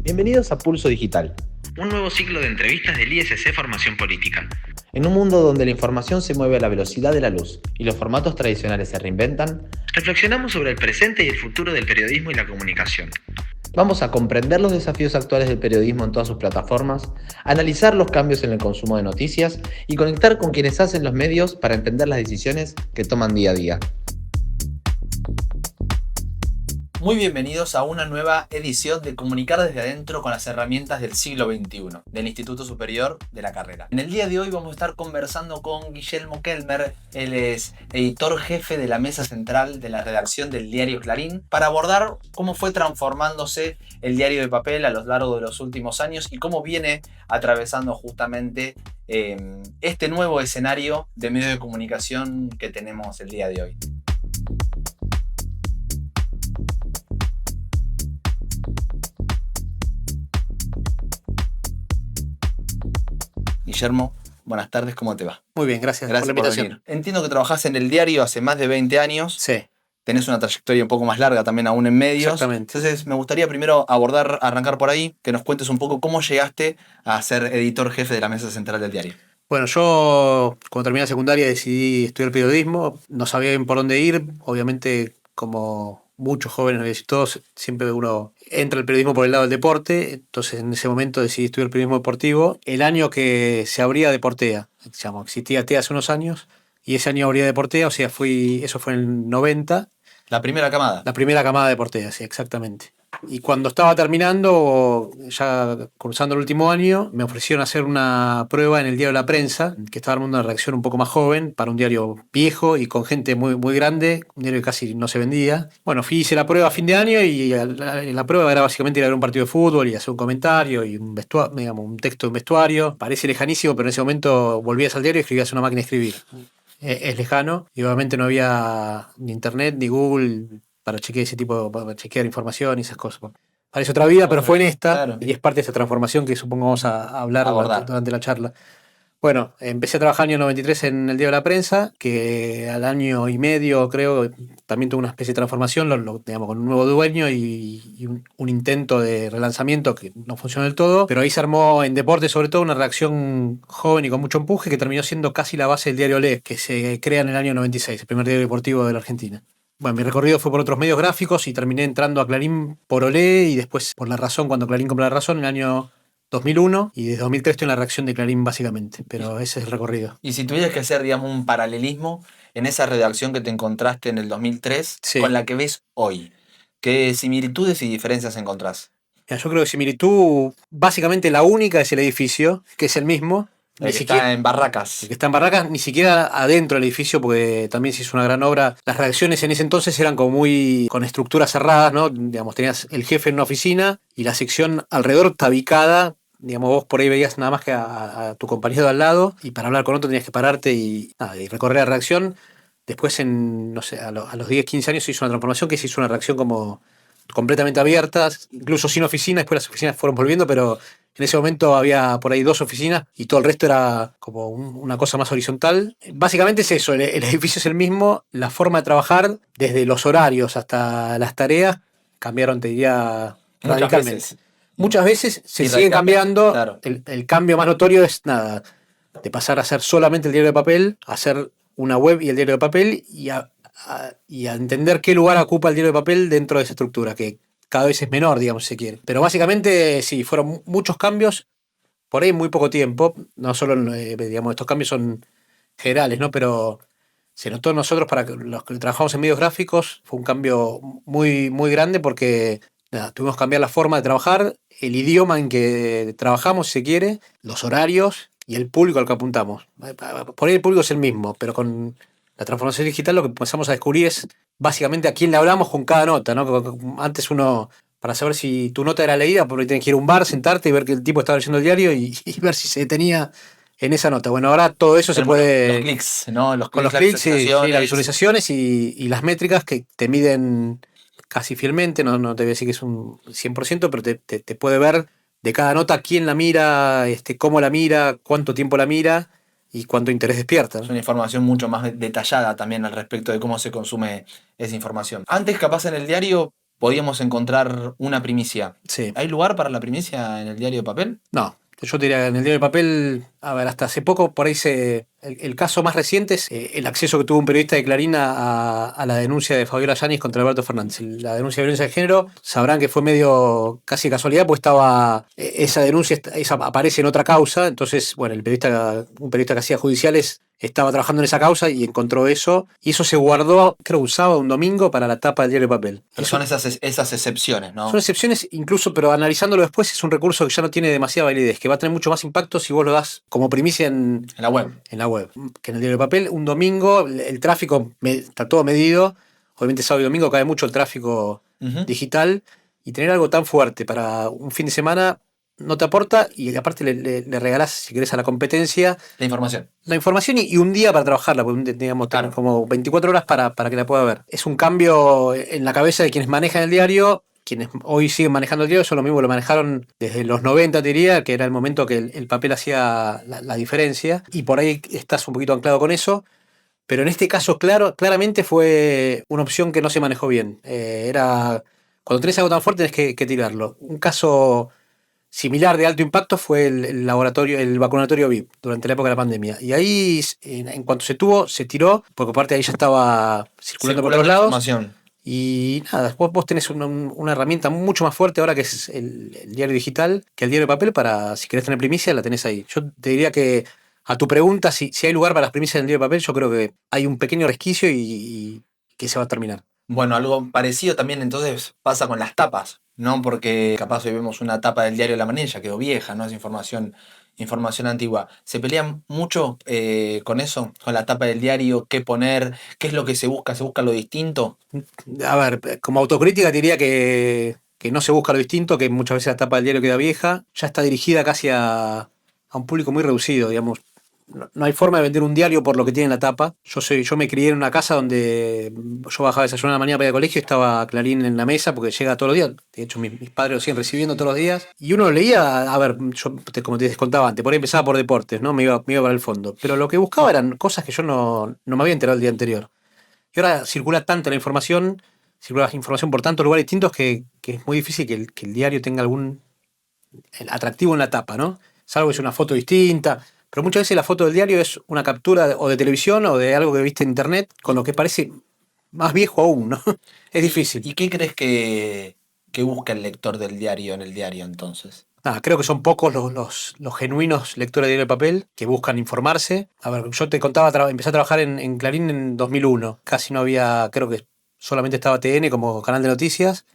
Bienvenidos a Pulso Digital, Un nuevo ciclo de entrevistas del ISC Formación Política. en un mundo donde la información se mueve a la velocidad de la luz y los formatos tradicionales se reinventan. Reflexionamos sobre el presente y el futuro del periodismo y la comunicación. Vamos a comprender los desafíos actuales del periodismo en todas sus plataformas, analizar los cambios en el consumo de noticias y conectar con quienes hacen los medios para entender las decisiones que toman día a día. Muy bienvenidos a una nueva edición de Comunicar desde adentro con las herramientas del siglo XXI, del Instituto Superior de la Carrera. En el día de hoy vamos a estar conversando con Guillermo Kelmer. Él es editor jefe de la mesa central de la redacción del diario Clarín, para abordar cómo fue transformándose el diario de papel a lo largo de los últimos años y cómo viene atravesando justamente este nuevo escenario de medios de comunicación que tenemos el día de hoy. Guillermo, buenas tardes, ¿cómo te va? Muy bien, gracias por la Gracias por invitación. venir. Entiendo que trabajás en el diario hace más de 20 años. Sí, Tenés una trayectoria un poco más larga también aún en medios. exactamente. Entonces me gustaría primero arrancar por ahí, que nos cuentes un poco cómo llegaste a ser editor jefe de la mesa central del diario. Bueno, yo cuando terminé la secundaria decidí estudiar periodismo. No sabía bien por dónde ir. Obviamente, como muchos jóvenes y todos, siempre uno entra al periodismo por el lado del deporte. Entonces, en ese momento decidí estudiar periodismo deportivo. El año que se abría Deportea, existía TEA hace unos años, y ese año abría Deportea, o sea, eso fue en el 90. La primera camada. La primera camada de Portea, sí, exactamente. Y cuando estaba terminando, ya cursando el último año, me ofrecieron hacer una prueba en el diario La Prensa, que estaba armando una redacción un poco más joven, para un diario viejo y con gente muy, muy grande, un diario que casi no se vendía. Bueno, hice la prueba a fin de año y la prueba era básicamente ir a ver un partido de fútbol y hacer un comentario y un texto de un vestuario. Parece lejanísimo, pero en ese momento volvías al diario y escribías en una máquina de escribir. Es lejano y obviamente no había ni internet ni Google para para chequear información y esas cosas. Parece otra vida, pero fue en esta, Claro. y es parte de esa transformación que supongo vamos a hablar Abordar. durante la charla. Bueno, empecé a trabajar en el año 93 en el Diario de la Prensa, que al año y medio, creo, también tuvo una especie de transformación, digamos, con un nuevo dueño y un intento de relanzamiento que no funcionó del todo, pero ahí se armó en deporte sobre todo una redacción joven y con mucho empuje que terminó siendo casi la base del diario Le, que se crea en el año 96, el primer diario deportivo de la Argentina. Bueno, mi recorrido fue por otros medios gráficos y terminé entrando a Clarín por Olé y después por La Razón, cuando Clarín compró La Razón en el año 2001, y desde 2003 estoy en la redacción de Clarín básicamente, pero ese es el recorrido. Y si tuvieras que hacer, digamos, un paralelismo en esa redacción que te encontraste en el 2003 Sí. con la que ves hoy, ¿qué similitudes y diferencias encontrás? Mira, yo creo que similitud, básicamente la única es el edificio, que es el mismo. El que está en Barracas. El que está en Barracas, ni siquiera adentro del edificio, porque también se hizo una gran obra. Las redacciones en ese entonces eran como muy con estructuras cerradas, ¿no? Digamos, tenías el jefe en una oficina y la sección alrededor tabicada. Digamos, vos por ahí veías nada más que a tu compañero de al lado, y para hablar con otro tenías que pararte y recorrer la redacción. Después, no sé, a los 10, 15 años se hizo una transformación que se hizo una redacción como completamente abierta, incluso sin oficina. Después las oficinas fueron volviendo, pero en ese momento había por ahí 2 oficinas y todo el resto era como una cosa más horizontal. Básicamente es eso, el edificio es el mismo, la forma de trabajar, desde los horarios hasta las tareas, cambiaron, te diría, radicalmente. Muchas veces se Y siguen radicalmente, cambiando. claro. El cambio más notorio es nada, de pasar a ser solamente el diario de papel, a hacer una web y el diario de papel, y a entender qué lugar ocupa el diario de papel dentro de esa estructura, que cada vez es menor, digamos, si se quiere. Pero básicamente sí, fueron muchos cambios, por ahí en muy poco tiempo. No solo, digamos, estos cambios son generales, ¿no? Pero se notó nosotros, para los que trabajamos en medios gráficos, fue un cambio muy, muy grande porque tuvimos que cambiar la forma de trabajar, el idioma en que trabajamos, si se quiere, los horarios y el público al que apuntamos. Por ahí el público es el mismo, pero con la transformación digital lo que empezamos a descubrir es básicamente a quién le hablamos con cada nota, ¿no? Antes uno, para saber si tu nota era leída, porque tenías que ir a un bar, sentarte y ver que el tipo estaba leyendo el diario y ver si se detenía en esa nota. Bueno, ahora todo eso se puede... Los clics, ¿no? Con los clics, sí, las visualizaciones y las métricas que te miden casi fielmente. No te voy a decir que es un 100%, pero te puede ver de cada nota quién la mira, cómo la mira, cuánto tiempo la mira y cuánto interés despierta, ¿no? Es una información mucho más detallada también al respecto de cómo se consume esa información. Antes, capaz en el diario, podíamos encontrar una primicia. Sí. ¿Hay lugar para la primicia en el diario de papel? No, yo te diría que en el diario de papel, a ver, hasta hace poco por ahí el caso más reciente es el acceso que tuvo un periodista de Clarín a la denuncia de Fabiola Yáñez contra Alberto Fernández. La denuncia de violencia de género, sabrán que fue medio casi casualidad, pues esa denuncia aparece en otra causa, entonces, bueno, un periodista que hacía judiciales estaba trabajando en esa causa y encontró eso, y eso se guardó, creo, un sábado, un domingo, para la tapa del diario de papel. Pero Eso, son esas excepciones, ¿no? son excepciones incluso, pero analizándolo después es un recurso que ya no tiene demasiada validez, que va a tener mucho más impacto si vos lo das como primicia en En la web. la web. Que en el diario de papel, un domingo, el tráfico está todo medido. Obviamente sábado y domingo cae mucho el tráfico digital, y tener algo tan fuerte para un fin de semana no te aporta, y aparte le regalás, si querés, a la competencia La información. la información y un día para trabajarla, porque digamos, Claro. como 24 horas para que la pueda ver. Es un cambio en la cabeza de quienes manejan el diario. Quienes hoy siguen manejando el diario son lo mismo que lo manejaron desde los 90, te diría, que era el momento que el papel hacía la diferencia, y por ahí estás un poquito anclado con eso. Pero en este caso, claramente fue una opción que no se manejó bien. Cuando tenés algo tan fuerte tenés que tirarlo. Un caso similar de alto impacto fue el vacunatorio VIP durante la época de la pandemia. Y ahí, en cuanto se tiró, porque aparte ahí ya estaba circulando por todos lados. Información. Y nada, después vos tenés una herramienta mucho más fuerte ahora, que es el diario digital, que el diario de papel. Para, si querés tener primicia, la tenés ahí. Yo te diría que, a tu pregunta, si hay lugar para las primicias en el diario de papel, yo creo que hay un pequeño resquicio y que se va a terminar. Bueno, algo parecido también entonces pasa con las tapas, ¿no? Porque capaz hoy vemos una tapa del diario La Mañana, ya quedó vieja, ¿no? Es información antigua. ¿Se pelean mucho con eso? Con la tapa del diario, qué poner, qué es lo que se busca lo distinto. A ver, como autocrítica te diría que no se busca lo distinto, que muchas veces la tapa del diario queda vieja. Ya está dirigida casi a un público muy reducido, digamos. No hay forma de vender un diario por lo que tiene en la tapa. Yo me crié en una casa donde yo bajaba a desayunar a la mañana para ir al colegio y estaba Clarín en la mesa, porque llega todos los días. De hecho, mis padres lo siguen recibiendo todos los días. Y uno lo leía, a ver, yo como te contaba antes, por ahí empezaba por deportes, ¿no? Me iba para el fondo. Pero lo que buscaba eran cosas que yo no me había enterado el día anterior. Y ahora circula tanto la información, circula información por tantos lugares distintos, que es muy difícil que el diario tenga algún atractivo en la tapa, ¿no? Salvo que es una foto distinta. Pero muchas veces la foto del diario es una captura o de televisión o de algo que viste en internet, con lo que parece más viejo aún, ¿no? Es difícil. ¿Y qué crees que busca el lector del diario en el diario entonces? Creo que son pocos los genuinos lectores de diario de papel que buscan informarse. A ver, yo te contaba, empecé a trabajar en Clarín en 2001. Casi no había, creo que solamente estaba TN como canal de noticias,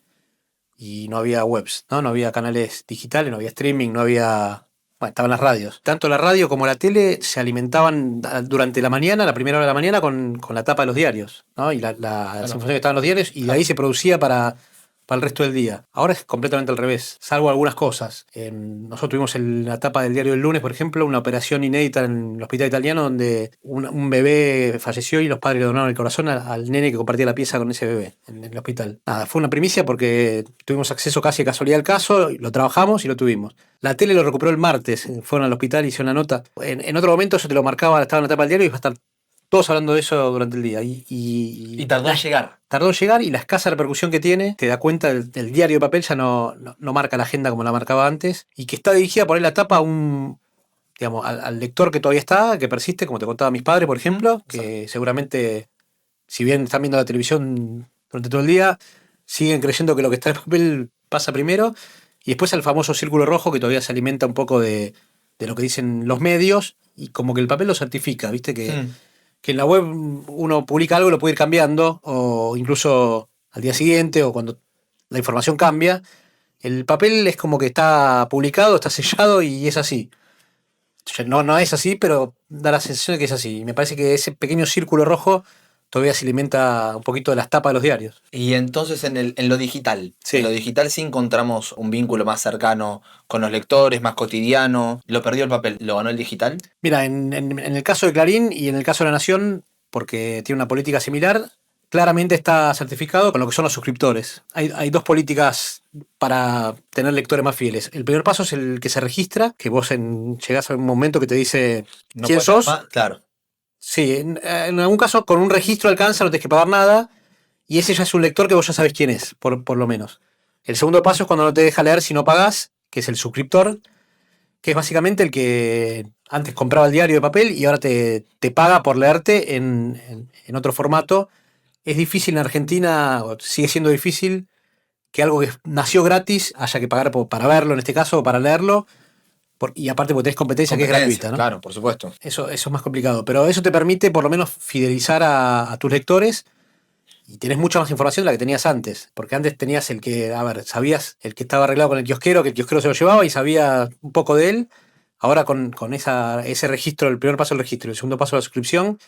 y no había webs, ¿no? No había canales digitales, no había streaming, no había... Bueno, estaban las radios. Tanto la radio como la tele se alimentaban durante la mañana, la primera hora de la mañana, con la tapa de los diarios, ¿no? Y las informaciones que estaban en los diarios, y de ahí se producía para el resto del día. Ahora es completamente al revés, salvo algunas cosas. Nosotros tuvimos en la tapa del diario El Lunes, por ejemplo, una operación inédita en el hospital italiano, donde un bebé falleció y los padres le donaron el corazón al nene que compartía la pieza con ese bebé en el hospital. Nada, fue una primicia porque tuvimos acceso casi de casualidad al caso, lo trabajamos y lo tuvimos. La tele lo recuperó el martes, fueron al hospital y hicieron la nota. En otro momento eso te lo marcaba, estaba en la tapa del diario, y iba a estar todos hablando de eso durante el día. Y tardó en llegar. Tardó en llegar, y la escasa repercusión que tiene, te da cuenta del diario de papel, ya no marca la agenda como la marcaba antes, y que está dirigida por ahí la tapa al lector que todavía está, que persiste, como te contaba mis padres, por ejemplo, que seguramente, si bien están viendo la televisión durante todo el día, siguen creyendo que lo que está en el papel pasa primero, y después al famoso círculo rojo, que todavía se alimenta un poco de lo que dicen los medios, y como que el papel lo certifica, ¿viste? Que en la web uno publica algo y lo puede ir cambiando, o incluso al día siguiente, o cuando la información cambia. El papel es como que está publicado, está sellado y es así. No es así, pero da la sensación de que es así. Y me parece que ese pequeño círculo rojo todavía se alimenta un poquito de las tapas de los diarios. Y entonces en lo digital. Sí. En lo digital sí encontramos un vínculo más cercano con los lectores, más cotidiano. ¿Lo perdió el papel? ¿Lo ganó el digital? Mira, en el caso de Clarín y en el caso de La Nación, porque tiene una política similar, claramente está certificado con lo que son los suscriptores. Hay dos políticas para tener lectores más fieles. El primer paso es el que se registra, que vos llegás a un momento que te dice quién sos. Claro. Sí, en algún caso con un registro alcanza, no tenés que pagar nada. y ese ya es un lector que vos ya sabés quién es, por lo menos. El segundo paso es cuando no te deja leer si no pagás, que es el suscriptor, que es básicamente el que antes compraba el diario de papel y ahora te paga por leerte en otro formato. Es difícil en Argentina, o sigue siendo difícil, que algo que nació gratis haya que pagar para verlo, en este caso, o para leerlo, y aparte porque tenés competencia que es gratuita, ¿no? Claro, por supuesto. Eso es más complicado, pero eso te permite por lo menos fidelizar a tus lectores y tenés mucha más información de la que tenías antes, porque antes tenías el que, sabías el que estaba arreglado con el kiosquero, que el kiosquero se lo llevaba y sabía un poco de él. Ahora con ese registro, el primer paso del registro y el segundo paso de la suscripción,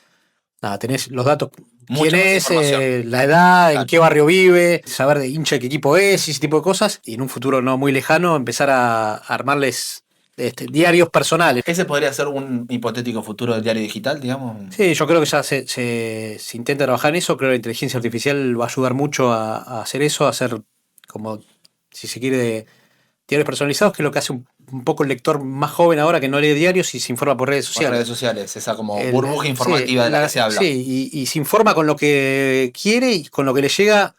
nada, tenés los datos, Mucha quién más es, información. la edad, Claro. en qué barrio vive, saber de hincha de qué equipo es y ese tipo de cosas, y en un futuro no muy lejano empezar a armarles diarios personales. ¿Ese podría ser un hipotético futuro del diario digital, digamos? Sí, yo creo que ya se intenta trabajar en eso. Creo que la inteligencia artificial va a ayudar mucho a hacer eso, a hacer como, si se quiere, diarios personalizados, que es lo que hace un poco el lector más joven ahora que no lee diarios y se informa por redes Por sociales. redes sociales, esa como El- burbuja informativa de la que se habla. Sí, y se informa con lo que quiere y con lo que le llega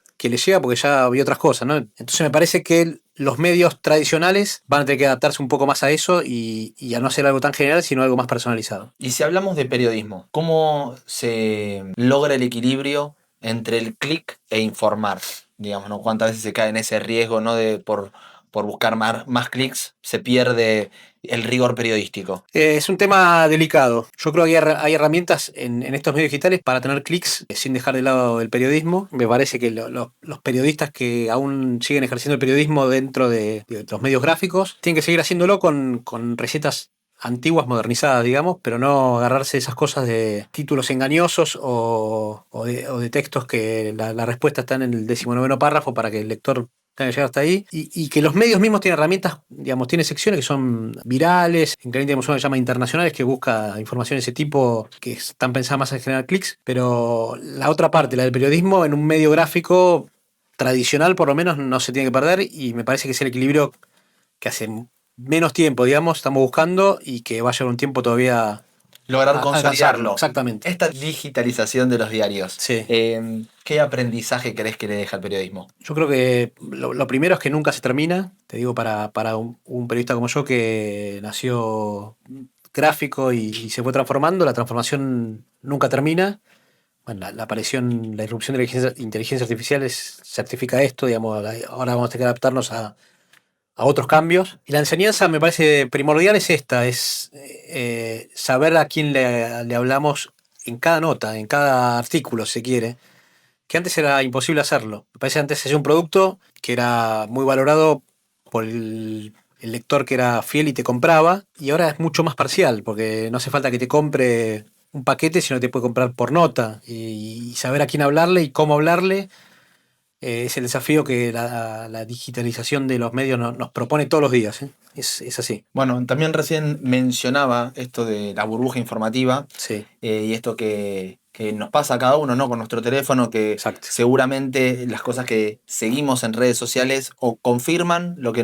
porque ya vio otras cosas, ¿no? Entonces me parece que los medios tradicionales van a tener que adaptarse un poco más a eso y a no hacer algo tan general, sino algo más personalizado. Y si hablamos de periodismo, ¿cómo se logra el equilibrio entre el clic e informar? Digamos, ¿no? ¿Cuántas veces se cae en ese riesgo, ¿no? De por buscar más clics se pierde el rigor periodístico? Es un tema delicado. Yo creo que hay herramientas en estos medios digitales para tener clics sin dejar de lado el periodismo. Me parece que los periodistas que aún siguen ejerciendo el periodismo dentro de los medios gráficos tienen que seguir haciéndolo con recetas antiguas, modernizadas, digamos, pero no agarrarse de esas cosas de títulos engañosos o de textos que la respuesta está en el 19º párrafo para que el lector tenga que llegar hasta ahí, y que los medios mismos tienen herramientas, digamos, tienen secciones que son virales, en Clarín tenemos una que se llama internacionales, que busca información de ese tipo, que están pensadas más en generar clics, pero la otra parte, la del periodismo, en un medio gráfico tradicional por lo menos no se tiene que perder, y me parece que es el equilibrio que hace menos tiempo, digamos, estamos buscando y que va a llevar un tiempo todavía Lograr alcanzarlo. consolidarlo. Exactamente. Esta digitalización de los diarios, Sí. ¿qué aprendizaje crees que le deja al periodismo? Yo creo que lo primero es que nunca se termina. Te digo, para un periodista como yo que nació gráfico y se fue transformando, la transformación nunca termina. Bueno, la irrupción de la inteligencia artificial certifica esto, digamos, ahora vamos a tener que adaptarnos a otros cambios. Y la enseñanza me parece primordial es esta, es saber a quién le hablamos en cada nota, en cada artículo, si se quiere, que antes era imposible hacerlo. Me parece que antes hacía un producto que era muy valorado por el lector que era fiel y te compraba, y ahora es mucho más parcial, porque no hace falta que te compre un paquete, sino que te puede comprar por nota, y saber a quién hablarle y cómo hablarle. Es el desafío que la digitalización de los medios nos propone todos los días, ¿eh? Es así. Bueno, también recién mencionaba esto de la burbuja informativa Sí, y esto que nos pasa a cada uno, ¿no? Con nuestro teléfono, que exacto. seguramente las cosas que seguimos en redes sociales o confirman lo que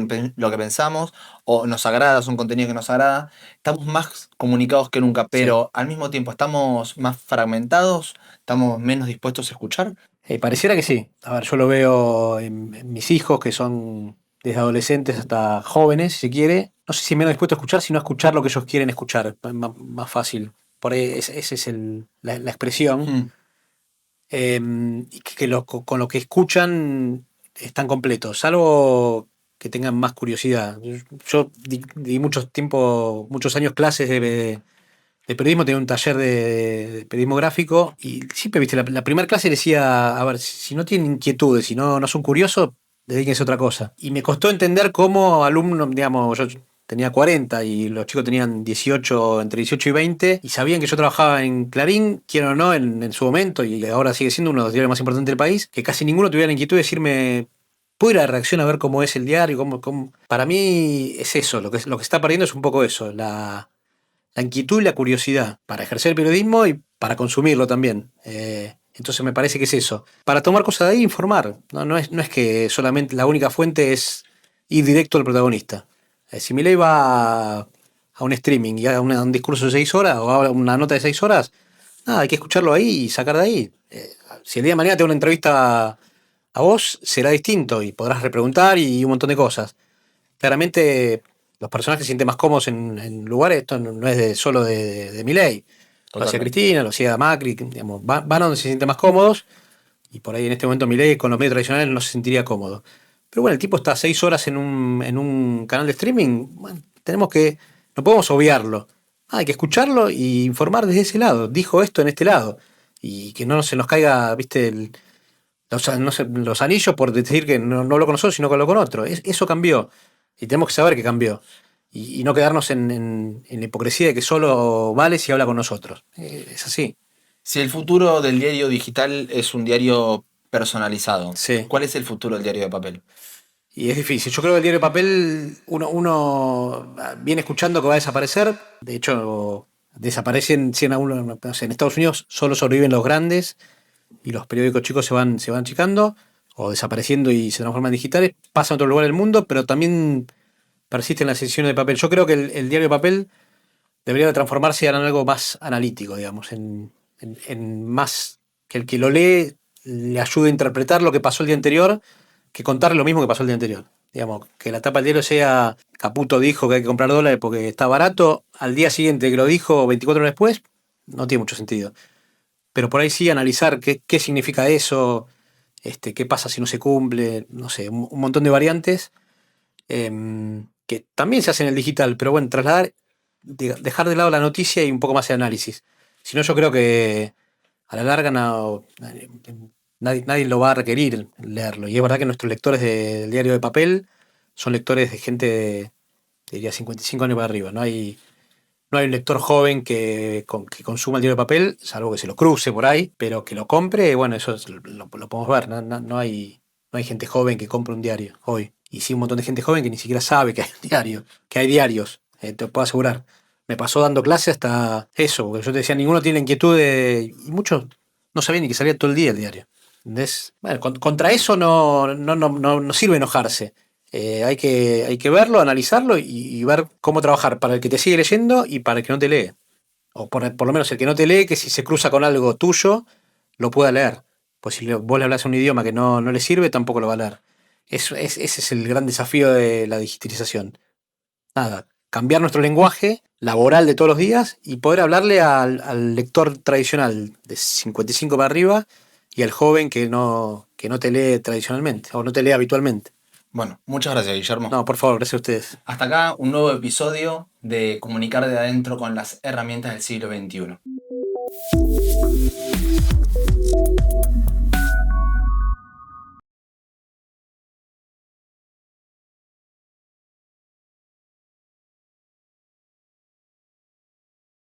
pensamos o nos agrada, son contenidos que nos agrada. Estamos más comunicados que nunca, pero al mismo tiempo estamos más fragmentados, estamos menos dispuestos a escuchar. Pareciera que sí. A ver, yo lo veo en mis hijos, que son desde adolescentes hasta jóvenes, si se quiere. No sé si menos dispuesto a escuchar, sino a escuchar lo que ellos quieren escuchar. Más fácil. Por ahí esa es la expresión. Mm. Y con lo que escuchan están completos, salvo que tengan más curiosidad. Yo di muchos años clases de periodismo, tenía un taller de periodismo gráfico y siempre, viste, la primera clase decía, a ver, si no tienen inquietudes, si no son curiosos, dedíquense a otra cosa. Y me costó entender cómo alumnos, digamos, yo tenía 40 y los chicos tenían 18, entre 18 y 20, y sabían que yo trabajaba en Clarín, quiero o no, en su momento, y ahora sigue siendo uno de los diarios más importantes del país, que casi ninguno tuviera la inquietud de decirme, ¿puedo ir a la redacción a ver cómo es el diario? Para mí es eso, lo que se está perdiendo es un poco eso, la inquietud y la curiosidad para ejercer el periodismo y para consumirlo también. Entonces me parece que es eso. Para tomar cosas de ahí, informar. No es que solamente la única fuente es ir directo al protagonista. Si Milei va a un streaming y a un discurso de 6 horas o a una nota de 6 horas, nada, hay que escucharlo ahí y sacar de ahí. Si el día de mañana te una entrevista a vos, será distinto y podrás repreguntar y un montón de cosas. Claramente los personajes se sienten más cómodos en lugares, esto no es solo de Milei. Lo hacía Totalmente. Cristina, lo hacía Macri, digamos, van a donde se sienten más cómodos y por ahí en este momento Milei con los medios tradicionales no se sentiría cómodo. Pero bueno, el tipo está 6 horas en un canal de streaming, bueno, no podemos obviarlo. Hay que escucharlo y informar desde ese lado. Dijo esto en este lado. Y que no se nos caiga, viste, no sé, los anillos por decir que no hablo con nosotros, sino que hablo con otro. Eso cambió. Y tenemos que saber que cambió. Y no quedarnos en la hipocresía de que solo vale si habla con nosotros. Es así. Si el futuro del diario digital es un diario personalizado, Sí. ¿cuál es el futuro del diario de papel? Y es difícil. Yo creo que el diario de papel, uno viene escuchando que va a desaparecer. De hecho, desaparecen, si en, no sé, en Estados Unidos solo sobreviven los grandes y los periódicos chicos se van achicando o desapareciendo y se transforman en digitales. Pasa en otro lugar del mundo, pero también persisten las ediciones de papel. Yo creo que el diario de papel debería de transformarse en algo más analítico, digamos, en más que el que lo lee le ayude a interpretar lo que pasó el día anterior que contarle lo mismo que pasó el día anterior. Digamos, que la tapa del diario sea Caputo dijo que hay que comprar dólares porque está barato, al día siguiente que lo dijo 24 horas después, no tiene mucho sentido. Pero por ahí sí analizar qué significa eso, qué pasa si no se cumple, no sé, un montón de variantes que también se hacen en el digital, pero bueno, dejar de lado la noticia y un poco más de análisis. Si no, yo creo que a la larga nadie lo va a requerir leerlo. Y es verdad que nuestros lectores del diario de papel son lectores de gente de, diría, 55 años para arriba. No hay un lector joven que consuma el diario de papel, salvo que se lo cruce por ahí, pero que lo compre, bueno, eso lo podemos ver. No hay gente joven que compre un diario hoy. Y sí un montón de gente joven que ni siquiera sabe que hay un diario, que hay diarios, te puedo asegurar. Me pasó dando clase hasta eso, porque yo te decía, ninguno tiene la inquietud y muchos no sabían ni que salía todo el día el diario. ¿Entendés? Bueno, contra eso no sirve enojarse. Hay que verlo, analizarlo y ver cómo trabajar para el que te sigue leyendo y para el que no te lee. O por lo menos el que no te lee, que si se cruza con algo tuyo, lo pueda leer. Pues si vos le hablas un idioma que no le sirve, tampoco lo va a leer. Ese es el gran desafío de la digitalización. Nada, cambiar nuestro lenguaje laboral de todos los días y poder hablarle al lector tradicional de 55 para arriba y al joven que no te lee tradicionalmente o no te lee habitualmente. Bueno, muchas gracias, Guillermo. No, por favor, gracias a ustedes. Hasta acá un nuevo episodio de Comunicar de Adentro con las herramientas del siglo XXI.